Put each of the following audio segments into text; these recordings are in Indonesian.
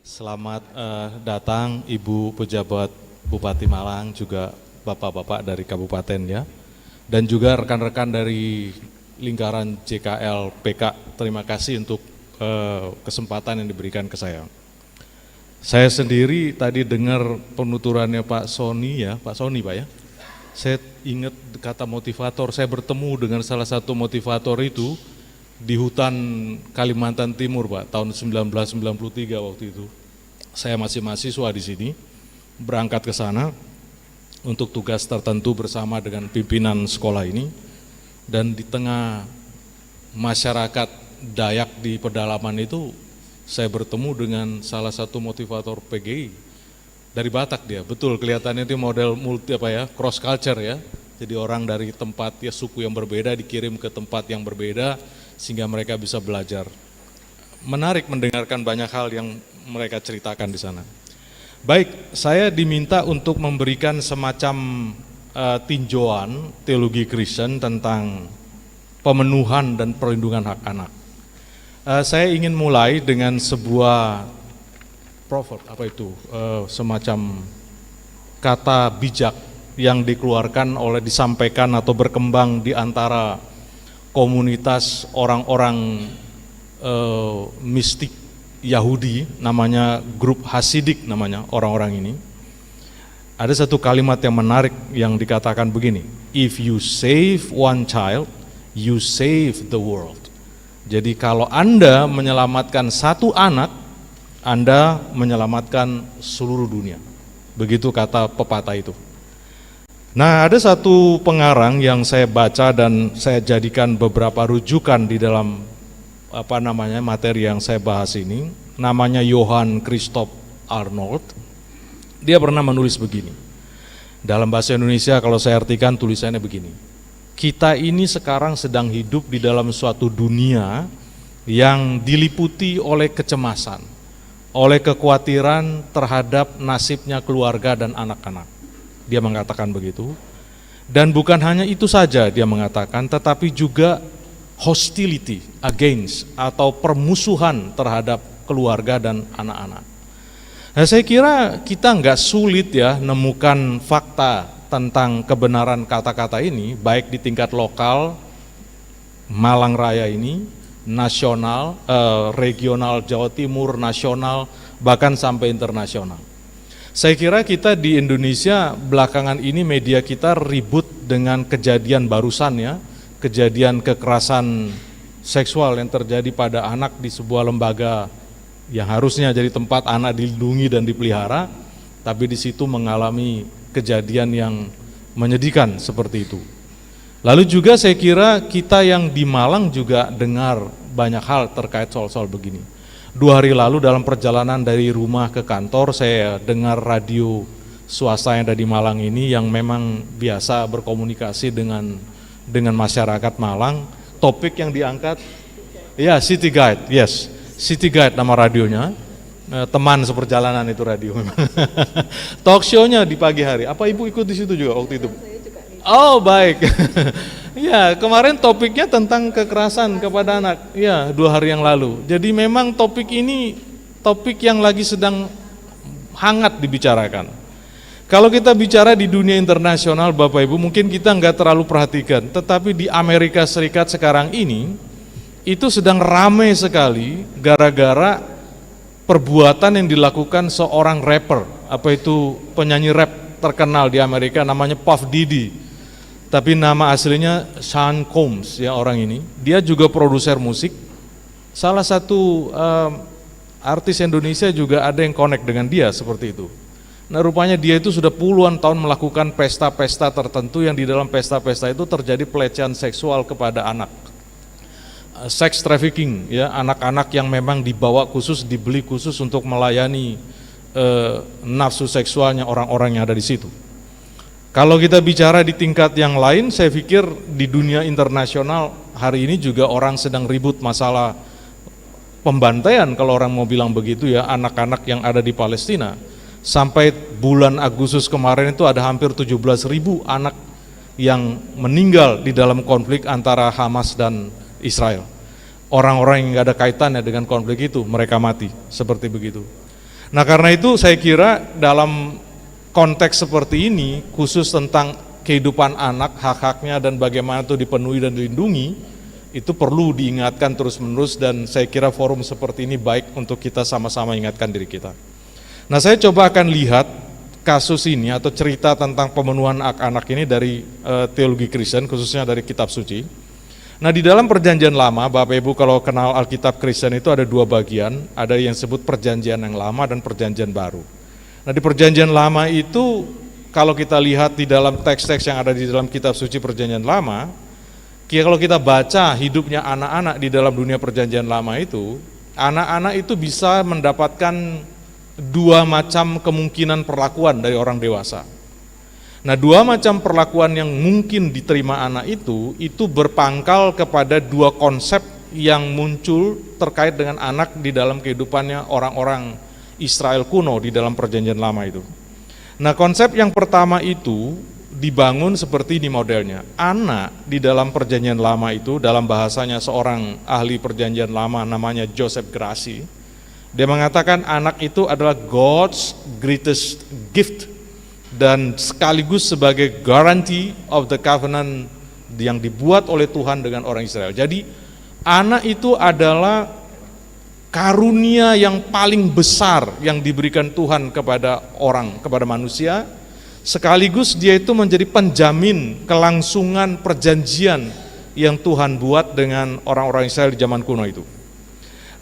Selamat datang Ibu Pejabat Bupati Malang, juga Bapak-Bapak dari Kabupaten ya, dan juga rekan-rekan dari lingkaran JKL PK. Terima kasih untuk kesempatan yang diberikan ke saya. Saya sendiri tadi dengar penuturannya Pak Sony ya, Pak Sony Pak ya. Saya ingat kata motivator, saya bertemu dengan salah satu motivator itu di hutan Kalimantan Timur Pak, tahun 1993 waktu itu. Saya masih mahasiswa di sini, berangkat ke sana untuk tugas tertentu bersama dengan pimpinan sekolah ini, dan di tengah masyarakat Dayak di pedalaman itu, saya bertemu dengan salah satu motivator PGI dari Batak dia, betul kelihatannya itu model multi cross culture ya, jadi orang dari tempat ya suku yang berbeda dikirim ke tempat yang berbeda sehingga mereka bisa belajar. Menarik mendengarkan banyak hal yang mereka ceritakan di sana. Baik, saya diminta untuk memberikan semacam tinjauan teologi Kristen tentang pemenuhan dan perlindungan hak anak. Saya ingin mulai dengan sebuah proverb, semacam kata bijak yang dikeluarkan disampaikan atau berkembang di antara komunitas orang-orang mistik Yahudi, namanya grup Hasidik namanya orang-orang ini. Ada satu kalimat yang menarik yang dikatakan begini, if you save one child, you save the world. Jadi kalau Anda menyelamatkan satu anak, Anda menyelamatkan seluruh dunia. Begitu kata pepatah itu. Nah, ada satu pengarang yang saya baca dan saya jadikan beberapa rujukan di dalam materi yang saya bahas ini, namanya Johann Christoph Arnold. Dia pernah menulis begini. Dalam bahasa Indonesia kalau saya artikan tulisannya begini. Kita ini sekarang sedang hidup di dalam suatu dunia yang diliputi oleh kecemasan, oleh kekhawatiran terhadap nasibnya keluarga dan anak-anak. Dia mengatakan begitu. Dan bukan hanya itu saja dia mengatakan, tetapi juga hostility against atau permusuhan terhadap keluarga dan anak-anak. Nah, saya kira kita nggak sulit ya nemukan fakta tentang kebenaran kata-kata ini, baik di tingkat lokal Malang Raya ini, nasional, regional Jawa Timur, nasional, bahkan sampai internasional. Saya kira kita di Indonesia belakangan ini media kita ribut dengan kejadian barusan ya, kejadian kekerasan seksual yang terjadi pada anak di sebuah lembaga yang harusnya jadi tempat anak dilindungi dan dipelihara, tapi di situ mengalami kejadian yang menyedihkan seperti itu. Lalu juga saya kira kita yang di Malang juga dengar banyak hal terkait soal-soal begini. 2 hari lalu dalam perjalanan dari rumah ke kantor, saya dengar radio swasta yang ada di Malang ini yang memang biasa berkomunikasi dengan masyarakat Malang. Topik yang diangkat, ya City Guide, yes, City Guide nama radionya. Teman seperjalanan itu radio memang. Talk show-nya di pagi hari. Apa Ibu ikut di situ juga waktu itu? Oh baik. Ya, kemarin topiknya tentang kekerasan kepada anak. Ya, 2 hari yang lalu. Jadi memang topik ini topik yang lagi sedang hangat dibicarakan. Kalau kita bicara di dunia internasional Bapak Ibu, mungkin kita nggak terlalu perhatikan, tetapi di Amerika Serikat sekarang ini itu sedang ramai sekali gara-gara perbuatan yang dilakukan seorang rapper, penyanyi rap terkenal di Amerika, namanya Puff Diddy. Tapi nama aslinya Sean Combs ya orang ini. Dia juga produser musik. Salah satu artis Indonesia juga ada yang connect dengan dia seperti itu. Nah, rupanya dia itu sudah puluhan tahun melakukan pesta-pesta tertentu yang di dalam pesta-pesta itu terjadi pelecehan seksual kepada anak. Sex trafficking ya, anak-anak yang memang dibawa khusus, dibeli khusus untuk melayani nafsu seksualnya orang-orang yang ada di situ. Kalau kita bicara di tingkat yang lain, saya pikir di dunia internasional hari ini juga orang sedang ribut masalah pembantaian, kalau orang mau bilang begitu ya, anak-anak yang ada di Palestina. Sampai bulan Agustus kemarin itu ada hampir 17.000 anak yang meninggal di dalam konflik antara Hamas dan Israel. Orang-orang yang nggak ada kaitannya dengan konflik itu, mereka mati, seperti begitu. Nah karena itu saya kira dalam konteks seperti ini, khusus tentang kehidupan anak, hak-haknya dan bagaimana itu dipenuhi dan dilindungi, itu perlu diingatkan terus-menerus, dan saya kira forum seperti ini baik untuk kita sama-sama ingatkan diri kita. Nah saya coba akan lihat kasus ini atau cerita tentang pemenuhan hak anak ini dari teologi Kristen, khususnya dari kitab suci. Nah di dalam perjanjian lama, Bapak Ibu kalau kenal Alkitab Kristen itu ada dua bagian, ada yang disebut perjanjian yang lama dan perjanjian baru. Nah di perjanjian lama itu kalau kita lihat di dalam teks-teks yang ada di dalam kitab suci perjanjian lama, kalau kita baca hidupnya anak-anak di dalam dunia perjanjian lama itu, anak-anak itu bisa mendapatkan dua macam kemungkinan perlakuan dari orang dewasa. Nah, dua macam perlakuan yang mungkin diterima anak itu berpangkal kepada dua konsep yang muncul terkait dengan anak di dalam kehidupannya orang-orang Israel kuno di dalam perjanjian lama itu. Nah, konsep yang pertama itu dibangun seperti ini modelnya. Anak di dalam perjanjian lama itu, dalam bahasanya seorang ahli perjanjian lama namanya Joseph Grassi, dia mengatakan anak itu adalah God's greatest gift dan sekaligus sebagai guarantee of the covenant yang dibuat oleh Tuhan dengan orang Israel. Jadi anak itu adalah karunia yang paling besar yang diberikan Tuhan kepada orang, kepada manusia, sekaligus dia itu menjadi penjamin kelangsungan perjanjian yang Tuhan buat dengan orang-orang Israel di zaman kuno itu.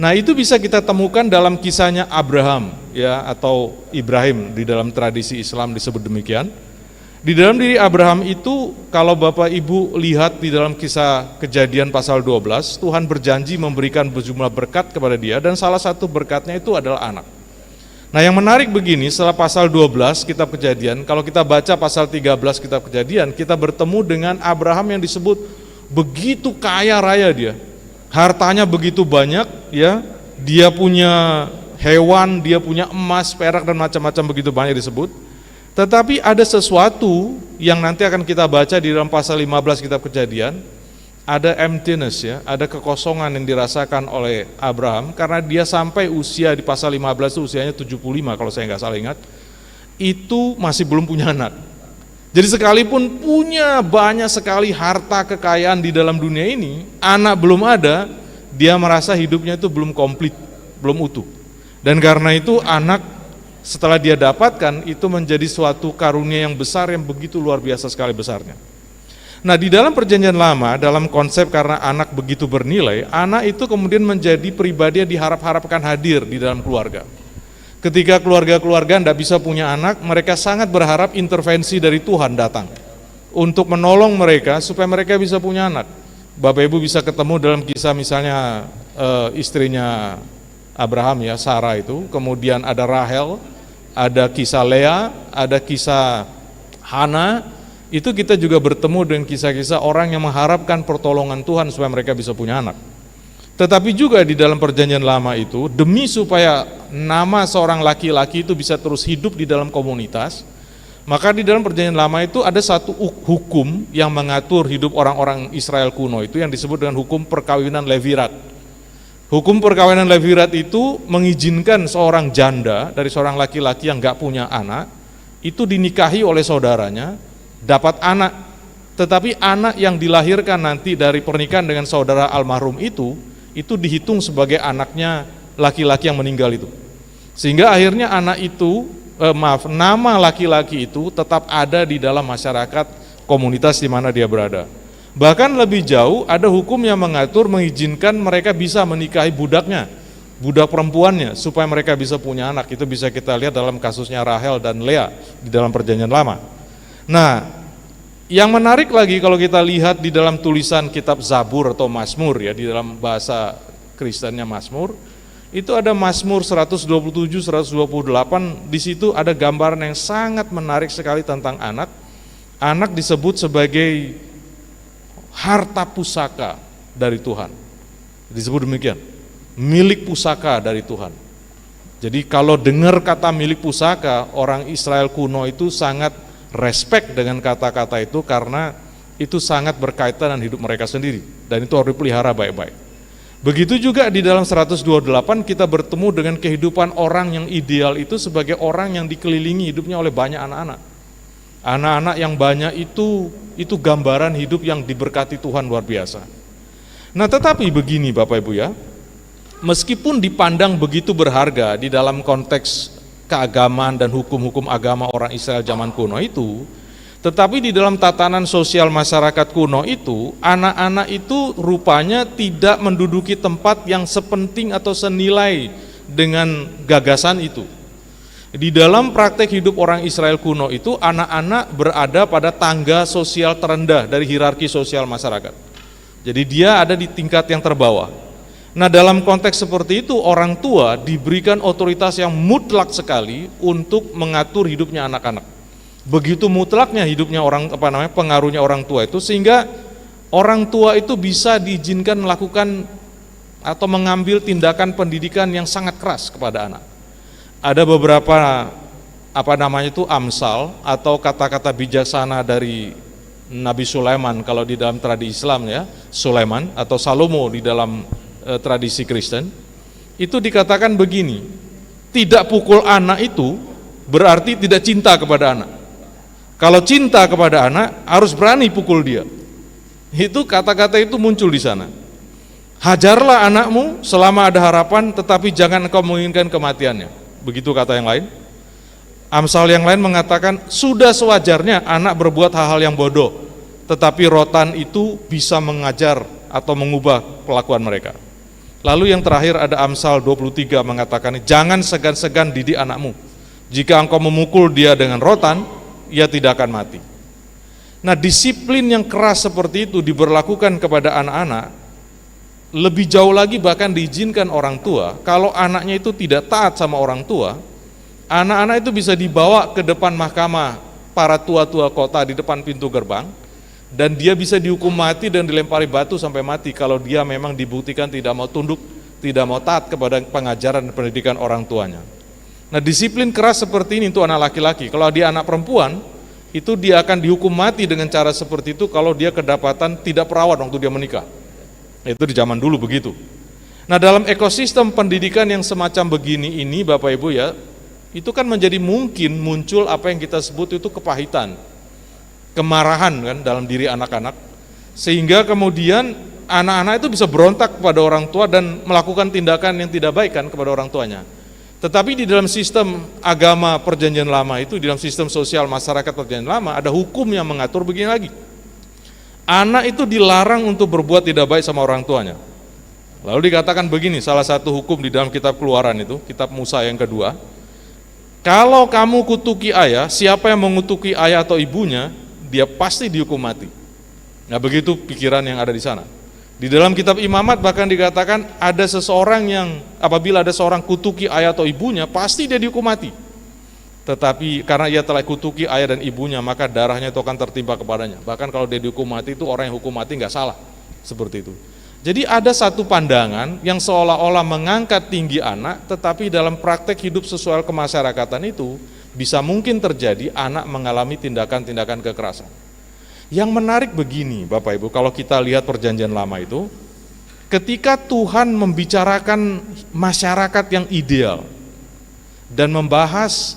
Nah itu bisa kita temukan dalam kisahnya Abraham ya, atau Ibrahim di dalam tradisi Islam disebut demikian. Di dalam diri Abraham itu kalau Bapak Ibu lihat di dalam kisah Kejadian pasal 12, Tuhan berjanji memberikan berjumlah berkat kepada dia, dan salah satu berkatnya itu adalah anak. Nah yang menarik begini, setelah pasal 12 kitab Kejadian, kalau kita baca pasal 13 kitab Kejadian, kita bertemu dengan Abraham yang disebut begitu kaya raya dia. Hartanya begitu banyak ya, dia punya hewan, dia punya emas, perak dan macam-macam begitu banyak disebut. Tetapi ada sesuatu yang nanti akan kita baca di dalam pasal 15 kitab Kejadian, ada emptiness ya, ada kekosongan yang dirasakan oleh Abraham karena dia sampai usia di pasal 15 itu usianya 75 kalau saya nggak salah ingat, itu masih belum punya anak. Jadi sekalipun punya banyak sekali harta kekayaan di dalam dunia ini, anak belum ada, dia merasa hidupnya itu belum komplit, belum utuh. Dan karena itu anak setelah dia dapatkan itu menjadi suatu karunia yang besar, yang begitu luar biasa sekali besarnya. Nah di dalam perjanjian lama, dalam konsep karena anak begitu bernilai, anak itu kemudian menjadi pribadi yang diharap-harapkan hadir di dalam keluarga. Ketika keluarga-keluarga tidak bisa punya anak, mereka sangat berharap intervensi dari Tuhan datang untuk menolong mereka supaya mereka bisa punya anak. Bapak Ibu bisa ketemu dalam kisah misalnya istrinya Abraham ya, Sarah itu, kemudian ada Rahel, ada kisah Lea, ada kisah Hana. Itu kita juga bertemu dengan kisah-kisah orang yang mengharapkan pertolongan Tuhan supaya mereka bisa punya anak. Tetapi juga di dalam perjanjian lama itu, demi supaya nama seorang laki-laki itu bisa terus hidup di dalam komunitas, maka di dalam perjanjian lama itu ada satu hukum yang mengatur hidup orang-orang Israel kuno itu yang disebut dengan hukum perkawinan Levirat. Hukum perkawinan Levirat itu mengizinkan seorang janda dari seorang laki-laki yang gak punya anak, itu dinikahi oleh saudaranya, dapat anak, tetapi anak yang dilahirkan nanti dari pernikahan dengan saudara almarhum itu dihitung sebagai anaknya laki-laki yang meninggal itu. Sehingga akhirnya anak itu, nama laki-laki itu tetap ada di dalam masyarakat komunitas di mana dia berada. Bahkan lebih jauh, ada hukum yang mengatur mengizinkan mereka bisa menikahi budaknya, budak perempuannya, supaya mereka bisa punya anak. Itu bisa kita lihat dalam kasusnya Rahel dan Lea di dalam perjanjian lama. Nah, yang menarik lagi kalau kita lihat di dalam tulisan kitab Zabur atau Mazmur ya, di dalam bahasa Kristennya Mazmur, itu ada Mazmur 127, 128, di situ ada gambaran yang sangat menarik sekali tentang anak. Anak disebut sebagai harta pusaka dari Tuhan. Disebut demikian, milik pusaka dari Tuhan. Jadi kalau dengar kata milik pusaka, orang Israel kuno itu sangat respect dengan kata-kata itu karena itu sangat berkaitan dengan hidup mereka sendiri dan itu harus dipelihara baik-baik. Begitu juga di dalam 128 kita bertemu dengan kehidupan orang yang ideal itu sebagai orang yang dikelilingi hidupnya oleh banyak anak-anak. Anak-anak yang banyak itu gambaran hidup yang diberkati Tuhan luar biasa. Nah, tetapi begini Bapak Ibu ya, meskipun dipandang begitu berharga di dalam konteks keagamaan dan hukum-hukum agama orang Israel zaman kuno itu, tetapi di dalam tatanan sosial masyarakat kuno itu, anak-anak itu rupanya tidak menduduki tempat yang sepenting atau senilai dengan gagasan itu. Di dalam praktek hidup orang Israel kuno itu, anak-anak berada pada tangga sosial terendah dari hierarki sosial masyarakat. Jadi dia ada di tingkat yang terbawah. Nah, dalam konteks seperti itu, orang tua diberikan otoritas yang mutlak sekali untuk mengatur hidupnya anak-anak. Begitu mutlaknya hidupnya pengaruhnya orang tua itu, sehingga orang tua itu bisa diizinkan melakukan atau mengambil tindakan pendidikan yang sangat keras kepada anak. Ada beberapa amsal atau kata-kata bijaksana dari Nabi Sulaiman kalau di dalam tradisi Islam ya, Sulaiman atau Salomo di dalam tradisi Kristen. Itu dikatakan begini, tidak pukul anak itu berarti tidak cinta kepada anak. Kalau cinta kepada anak, harus berani pukul dia. Itu kata-kata itu muncul di sana. Hajarlah anakmu selama ada harapan, tetapi jangan engkau menginginkan kematiannya. Begitu kata yang lain. Amsal yang lain mengatakan, sudah sewajarnya anak berbuat hal-hal yang bodoh, tetapi rotan itu bisa mengajar atau mengubah kelakuan mereka. Lalu yang terakhir ada Amsal 23 mengatakan, jangan segan-segan didik anakmu. Jika engkau memukul dia dengan rotan, ia tidak akan mati. Nah, disiplin yang keras seperti itu diberlakukan kepada anak-anak, lebih jauh lagi bahkan diizinkan orang tua, kalau anaknya itu tidak taat sama orang tua, anak-anak itu bisa dibawa ke depan mahkamah para tua-tua kota di depan pintu gerbang, dan dia bisa dihukum mati dan dilempari batu sampai mati kalau dia memang dibuktikan tidak mau tunduk, tidak mau taat kepada pengajaran dan pendidikan orang tuanya. Nah, disiplin keras seperti ini untuk anak laki-laki. Kalau dia anak perempuan, itu dia akan dihukum mati dengan cara seperti itu kalau dia kedapatan tidak perawan waktu dia menikah. Itu di zaman dulu begitu. Nah, dalam ekosistem pendidikan yang semacam begini ini Bapak Ibu ya, itu kan menjadi mungkin muncul apa yang kita sebut itu kepahitan, kemarahan kan dalam diri anak-anak, sehingga kemudian anak-anak itu bisa berontak kepada orang tua dan melakukan tindakan yang tidak baik kan kepada orang tuanya. Tetapi di dalam sistem agama perjanjian lama itu, di dalam sistem sosial masyarakat perjanjian lama, ada hukum yang mengatur begini lagi. Anak itu dilarang untuk berbuat tidak baik sama orang tuanya. Lalu dikatakan begini, salah satu hukum di dalam kitab Keluaran itu, kitab Musa yang kedua, kalau kamu kutuki ayah, siapa yang mengutuki ayah atau ibunya, dia pasti dihukum mati. Nah, begitu pikiran yang ada di sana. Di dalam kitab Imamat bahkan dikatakan ada seseorang yang apabila ada seorang kutuki ayah atau ibunya, pasti dia dihukum mati. Tetapi karena ia telah kutuki ayah dan ibunya, maka darahnya itu akan tertimpa kepadanya. Bahkan kalau dia dihukum mati itu orang yang hukum mati nggak salah. Seperti itu. Jadi ada satu pandangan yang seolah-olah mengangkat tinggi anak, tetapi dalam praktek hidup sosial kemasyarakatan itu bisa mungkin terjadi anak mengalami tindakan-tindakan kekerasan. Yang menarik begini Bapak Ibu, kalau kita lihat perjanjian lama itu, ketika Tuhan membicarakan masyarakat yang ideal dan membahas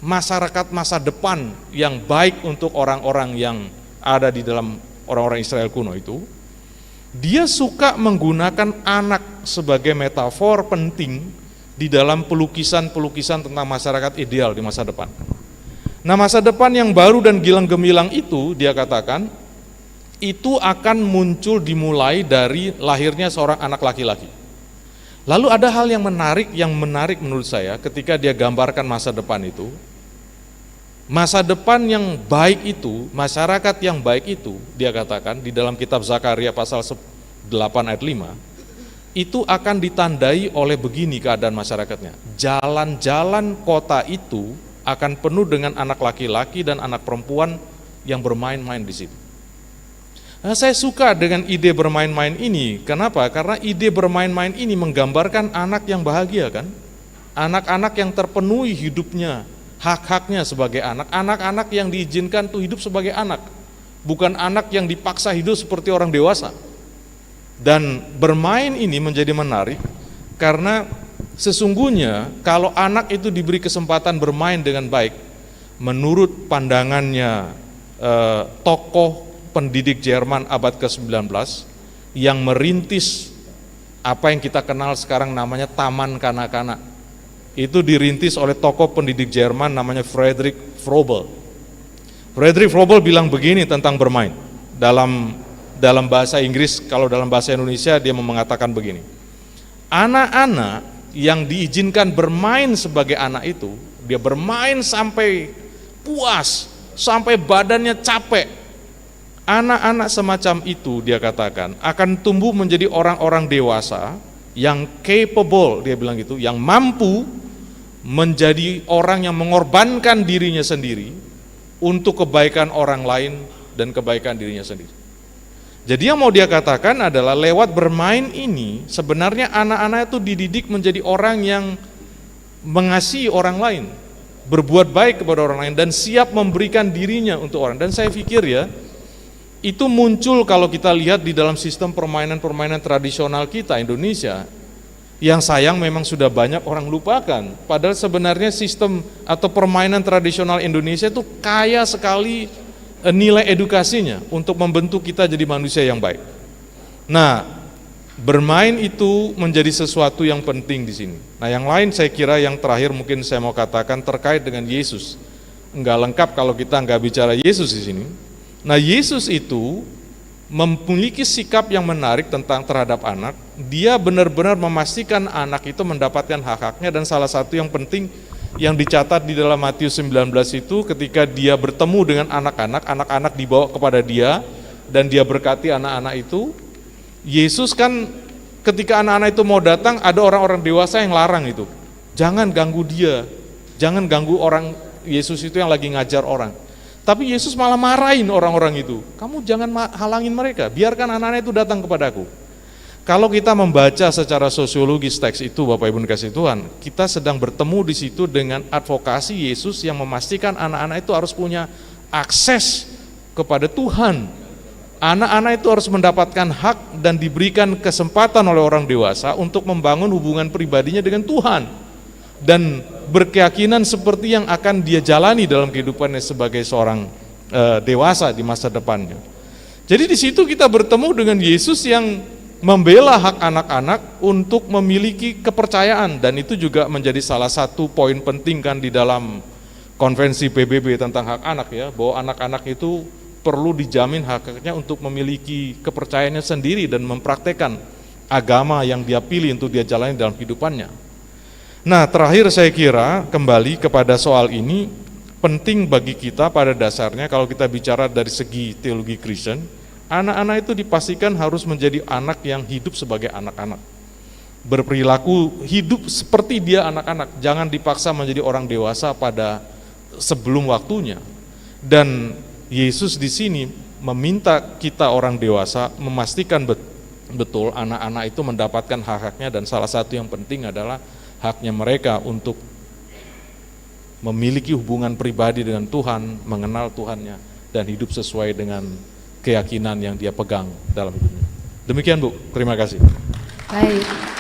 masyarakat masa depan yang baik untuk orang-orang yang ada di dalam orang-orang Israel kuno itu, dia suka menggunakan anak sebagai metafor penting di dalam pelukisan-pelukisan tentang masyarakat ideal di masa depan. Nah, masa depan yang baru dan gilang gemilang itu, dia katakan, itu akan muncul dimulai dari lahirnya seorang anak laki-laki. Lalu ada hal yang menarik menurut saya ketika dia gambarkan masa depan itu. Masa depan yang baik itu, masyarakat yang baik itu, dia katakan di dalam kitab Zakaria pasal 8 ayat 5, itu akan ditandai oleh begini keadaan masyarakatnya. Jalan-jalan kota itu akan penuh dengan anak laki-laki dan anak perempuan yang bermain-main di situ. Nah, saya suka dengan ide bermain-main ini. Kenapa? Karena ide bermain-main ini menggambarkan anak yang bahagia kan? Anak-anak yang terpenuhi hidupnya, hak-haknya sebagai anak. Anak-anak yang diizinkan tuh hidup sebagai anak. Bukan anak yang dipaksa hidup seperti orang dewasa. Dan bermain ini menjadi menarik karena sesungguhnya kalau anak itu diberi kesempatan bermain dengan baik, menurut pandangannya tokoh pendidik Jerman abad ke-19 yang merintis apa yang kita kenal sekarang namanya taman kanak-kanak. Itu dirintis oleh tokoh pendidik Jerman namanya Friedrich Froebel. Friedrich Froebel bilang begini tentang bermain. Dalam bahasa Inggris, kalau dalam bahasa Indonesia dia mengatakan begini. Anak-anak yang diizinkan bermain sebagai anak itu, dia bermain sampai puas, sampai badannya capek. Anak-anak semacam itu, dia katakan, akan tumbuh menjadi orang-orang dewasa yang capable, dia bilang gitu, yang mampu menjadi orang yang mengorbankan dirinya sendiri untuk kebaikan orang lain dan kebaikan dirinya sendiri. Jadi yang mau dia katakan adalah lewat bermain ini sebenarnya anak-anak itu dididik menjadi orang yang mengasihi orang lain, berbuat baik kepada orang lain dan siap memberikan dirinya untuk orang. Dan saya pikir ya, itu muncul kalau kita lihat di dalam sistem permainan-permainan tradisional kita Indonesia, yang sayang memang sudah banyak orang lupakan. Padahal sebenarnya sistem atau permainan tradisional Indonesia itu kaya sekali nilai edukasinya untuk membentuk kita jadi manusia yang baik. Nah, bermain itu menjadi sesuatu yang penting di sini. Nah, yang lain saya kira yang terakhir mungkin saya mau katakan terkait dengan Yesus. Enggak lengkap kalau kita enggak bicara Yesus di sini. Nah, Yesus itu memiliki sikap yang menarik terhadap anak. Dia benar-benar memastikan anak itu mendapatkan hak-haknya, dan salah satu yang penting yang dicatat di dalam Matius 19 itu ketika dia bertemu dengan anak-anak, anak-anak dibawa kepada dia dan dia berkati anak-anak itu. Yesus kan ketika anak-anak itu mau datang, ada orang-orang dewasa yang larang itu. Jangan ganggu dia, jangan ganggu orang Yesus itu yang lagi ngajar orang. Tapi Yesus malah marahin orang-orang itu. Kamu jangan halangin mereka, biarkan anak-anak itu datang kepadaku. Kalau kita membaca secara sosiologis teks itu, Bapak Ibu dikasih Tuhan, kita sedang bertemu di situ dengan advokasi Yesus yang memastikan anak-anak itu harus punya akses kepada Tuhan. Anak-anak itu harus mendapatkan hak dan diberikan kesempatan oleh orang dewasa untuk membangun hubungan pribadinya dengan Tuhan. Dan berkeyakinan seperti yang akan dia jalani dalam kehidupannya sebagai seorang dewasa di masa depannya. Jadi di situ kita bertemu dengan Yesus yang membela hak anak-anak untuk memiliki kepercayaan, dan itu juga menjadi salah satu poin penting kan di dalam konvensi PBB tentang hak anak ya, bahwa anak-anak itu perlu dijamin hak-haknya untuk memiliki kepercayaannya sendiri dan mempraktekkan agama yang dia pilih untuk dia jalani dalam kehidupannya. Nah, terakhir saya kira kembali kepada soal ini penting bagi kita pada dasarnya kalau kita bicara dari segi teologi Kristen. Anak-anak itu dipastikan harus menjadi anak yang hidup sebagai anak-anak. Berperilaku hidup seperti dia anak-anak, jangan dipaksa menjadi orang dewasa pada sebelum waktunya. Dan Yesus di sini meminta kita orang dewasa memastikan betul anak-anak itu mendapatkan hak-haknya, dan salah satu yang penting adalah haknya mereka untuk memiliki hubungan pribadi dengan Tuhan, mengenal Tuhannya, dan hidup sesuai dengan keyakinan yang dia pegang dalam hidupnya. Demikian Bu, terima kasih. Baik.